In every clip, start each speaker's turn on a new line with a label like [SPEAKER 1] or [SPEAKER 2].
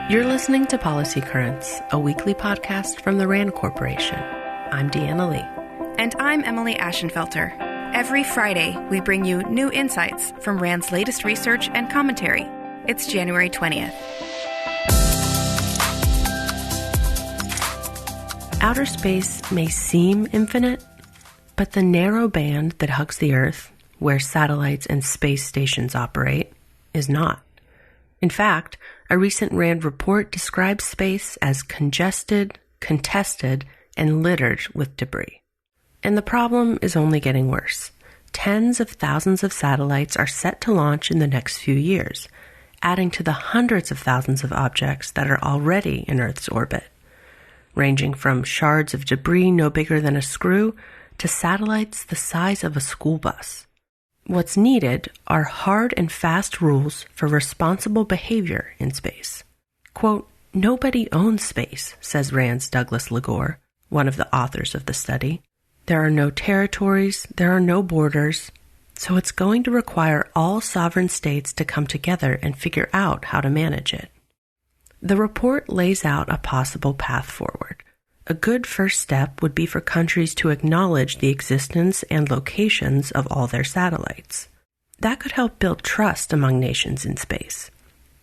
[SPEAKER 1] You're listening to Policy Currents, a weekly podcast from the RAND Corporation. I'm Deanna Lee.
[SPEAKER 2] And I'm Emily Ashenfelter. Every Friday, we bring you new insights from RAND's latest research and commentary. It's January 20th.
[SPEAKER 1] Outer space may seem infinite, but the narrow band that hugs the Earth, where satellites and space stations operate, is not. In fact, a recent RAND report describes space as congested, contested, and littered with debris. And the problem is only getting worse. Tens of thousands of satellites are set to launch in the next few years, adding to the hundreds of thousands of objects that are already in Earth's orbit, ranging from shards of debris no bigger than a screw to satellites the size of a school bus. What's needed are hard and fast rules for responsible behavior in space. Quote, "Nobody owns space," says RAND's Douglas Legore, one of the authors of the study. "There are no territories, there are no borders, so it's going to require all sovereign states to come together and figure out how to manage it." The report lays out a possible path forward. A good first step would be for countries to acknowledge the existence and locations of all their satellites. That could help build trust among nations in space.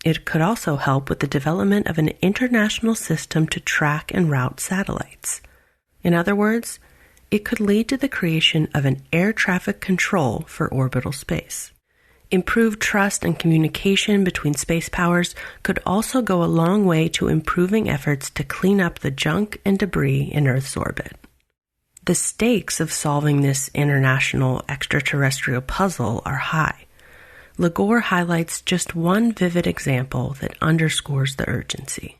[SPEAKER 1] It could also help with the development of an international system to track and route satellites. In other words, it could lead to the creation of an air traffic control for orbital space. Improved trust and communication between space powers could also go a long way to improving efforts to clean up the junk and debris in Earth's orbit. The stakes of solving this international extraterrestrial puzzle are high. Legore highlights just one vivid example that underscores the urgency.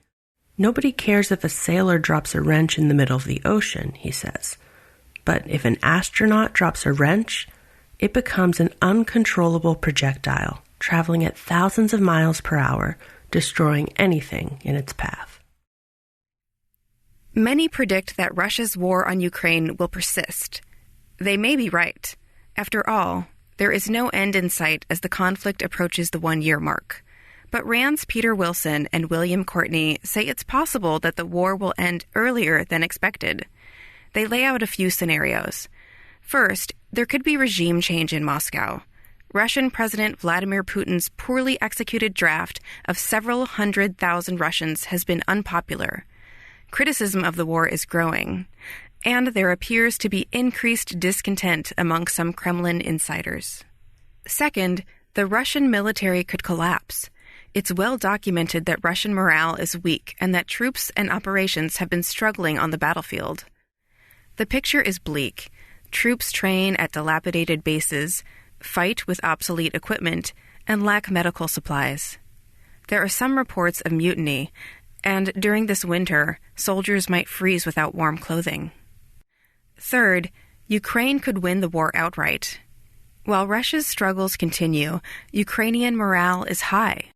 [SPEAKER 1] Nobody cares if a sailor drops a wrench in the middle of the ocean, he says. But if an astronaut drops a wrench, it becomes an uncontrollable projectile, traveling at thousands of miles per hour, destroying anything in its path.
[SPEAKER 2] Many predict that Russia's war on Ukraine will persist. They may be right. After all, there is no end in sight as the conflict approaches the one-year mark. But RAND's Peter Wilson and William Courtney say it's possible that the war will end earlier than expected. They lay out a few scenarios. First, there could be regime change in Moscow. Russian President Vladimir Putin's poorly executed draft of several 100,000 Russians has been unpopular. Criticism of the war is growing, and there appears to be increased discontent among some Kremlin insiders. Second, the Russian military could collapse. It's well documented that Russian morale is weak and that troops and operations have been struggling on the battlefield. The picture is bleak. Troops train at dilapidated bases, fight with obsolete equipment, and lack medical supplies. There are some reports of mutiny, and during this winter, soldiers might freeze without warm clothing. Third, Ukraine could win the war outright. While Russia's struggles continue, Ukrainian morale is high.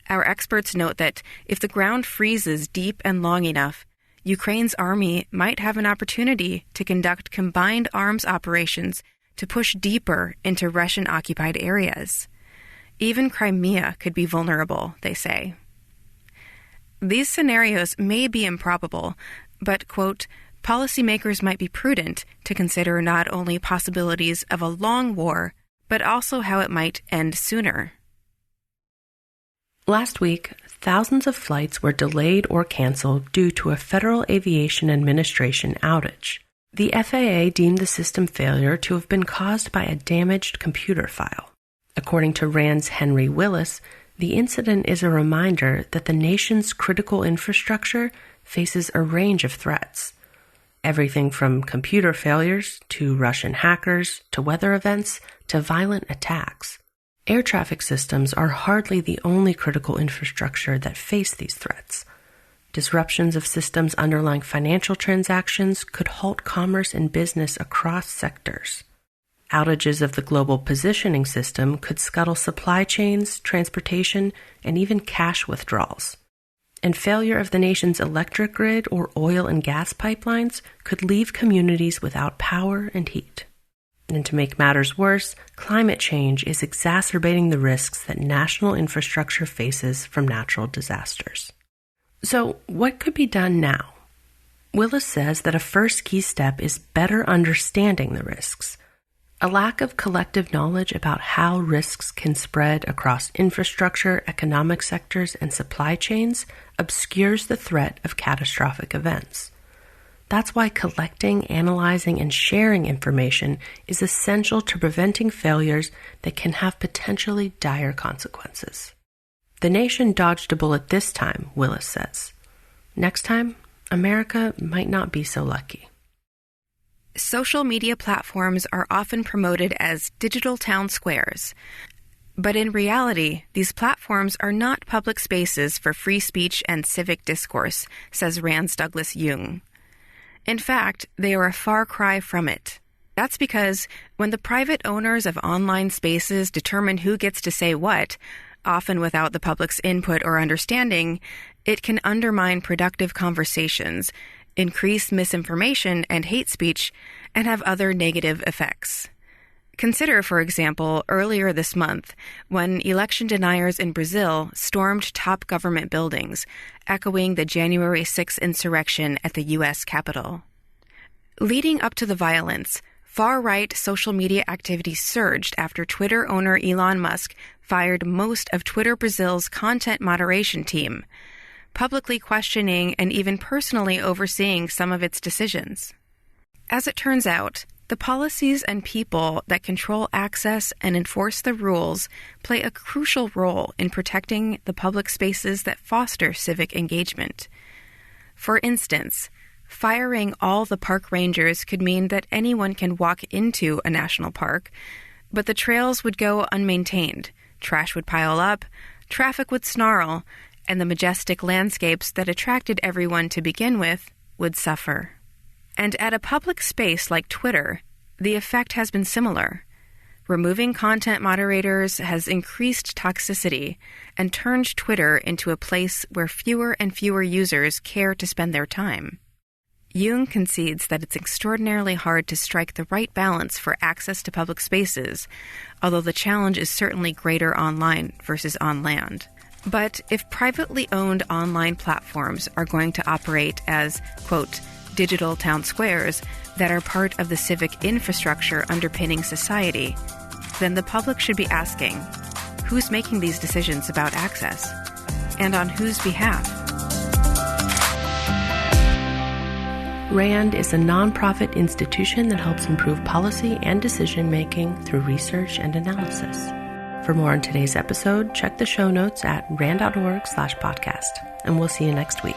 [SPEAKER 2] Our experts note that if the ground freezes deep and long enough, Ukraine's army might have an opportunity to conduct combined arms operations to push deeper into Russian-occupied areas. Even Crimea could be vulnerable, they say. These scenarios may be improbable, but, quote, policymakers might be prudent to consider not only possibilities of a long war, but also how it might end sooner.
[SPEAKER 1] Last week, thousands of flights were delayed or canceled due to a Federal Aviation Administration outage. The FAA deemed the system failure to have been caused by a damaged computer file. According to RAND's Henry Willis, the incident is a reminder that the nation's critical infrastructure faces a range of threats. Everything from computer failures to Russian hackers to weather events to violent attacks. Air traffic systems are hardly the only critical infrastructure that face these threats. Disruptions of systems underlying financial transactions could halt commerce and business across sectors. Outages of the global positioning system could scuttle supply chains, transportation, and even cash withdrawals. And failure of the nation's electric grid or oil and gas pipelines could leave communities without power and heat. And to make matters worse, climate change is exacerbating the risks that national infrastructure faces from natural disasters. So what could be done now? Willis says that a first key step is better understanding the risks. A lack of collective knowledge about how risks can spread across infrastructure, economic sectors, and supply chains obscures the threat of catastrophic events. That's why collecting, analyzing, and sharing information is essential to preventing failures that can have potentially dire consequences. The nation dodged a bullet this time, Willis says. Next time, America might not be so lucky.
[SPEAKER 2] Social media platforms are often promoted as digital town squares. But in reality, these platforms are not public spaces for free speech and civic discourse, says Rand's Douglas Jung. In fact, they are a far cry from it. That's because when the private owners of online spaces determine who gets to say what, often without the public's input or understanding, it can undermine productive conversations, increase misinformation and hate speech, and have other negative effects. Consider, for example, earlier this month, when election deniers in Brazil stormed top government buildings, echoing the January 6th insurrection at the U.S. Capitol. Leading up to the violence, far-right social media activity surged after Twitter owner Elon Musk fired most of Twitter Brazil's content moderation team, publicly questioning and even personally overseeing some of its decisions. As it turns out, the policies and people that control access and enforce the rules play a crucial role in protecting the public spaces that foster civic engagement. For instance, firing all the park rangers could mean that anyone can walk into a national park, but the trails would go unmaintained, trash would pile up, traffic would snarl, and the majestic landscapes that attracted everyone to begin with would suffer. And at a public space like Twitter, the effect has been similar. Removing content moderators has increased toxicity and turned Twitter into a place where fewer and fewer users care to spend their time. Jung concedes that it's extraordinarily hard to strike the right balance for access to public spaces, although the challenge is certainly greater online versus on land. But if privately owned online platforms are going to operate as, quote, digital town squares that are part of the civic infrastructure underpinning society, then the public should be asking, who's making these decisions about access? And on whose behalf?
[SPEAKER 1] RAND is a nonprofit institution that helps improve policy and decision-making through research and analysis. For more on today's episode, check the show notes at rand.org/podcast, and we'll see you next week.